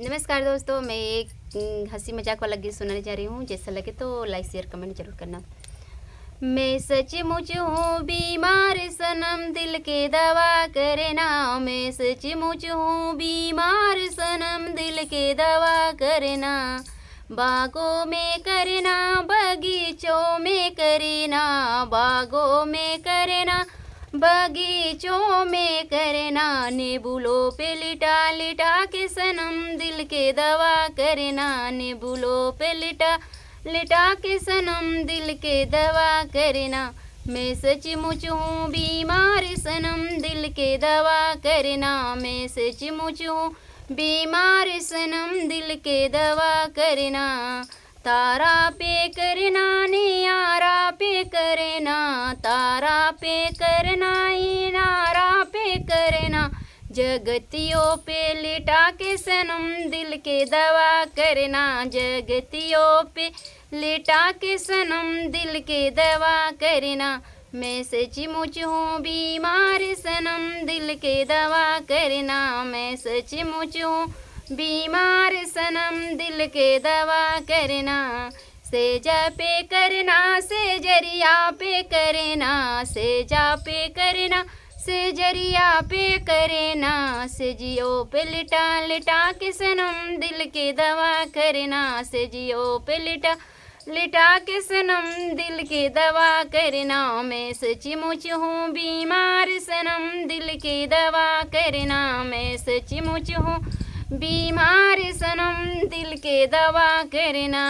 नमस्कार दोस्तों, मैं एक हंसी मजाक वाला गीत सुनाने जा रही हूँ। जैसा लगे तो लाइक शेयर कमेंट जरूर करना। मैं सचमुच हूँ बीमार सनम, दिल के दवा करे ना। मैं सचमुच हूँ बीमार सनम, दिल के दवा करे ना। बागों में करे ना, बगीचों में करे ना। बागों में करे ना, बगीचों में करे ना। नेबुलों पे लिटा लिटा के सनम, दिल के दवा करे ना। नेबुलों पे लिटा लिटा के सनम, दिल के दवा करे ना। मैं सचमुच हूँ बीमार सनम, दिल के दवा करे ना। मैं सचमुच हूँ बीमार सनम, दिल के दवा करे ना। तारा पे करना नियारा पे करना, तारा पे करना इनारा पे करना। जगतियों पे लिटा के सनम, दिल के दवा करना। जगतियों पे लिटा के सनम, दिल के दवा करना। मैं सचमुच हूँ बीमार सनम, दिल के दवा करना। मैं सचमुच हूँ बीमार सनम, दिल के दवा करना। सेजा पे करना, सेजरिया पे करना। सेजा पे करना, सेजरिया पे करना। सेजियो पे लिटा लिटा के सनम, दिल के दवा करना। सेजियो पे लिटा लिटा के सनम, दिल के दवा करना। मैं सचमुच हूँ बीमार सनम, दिल के दवा करना। मैं सचमुच हूँ बीमार सनम, दिल के दवा करना।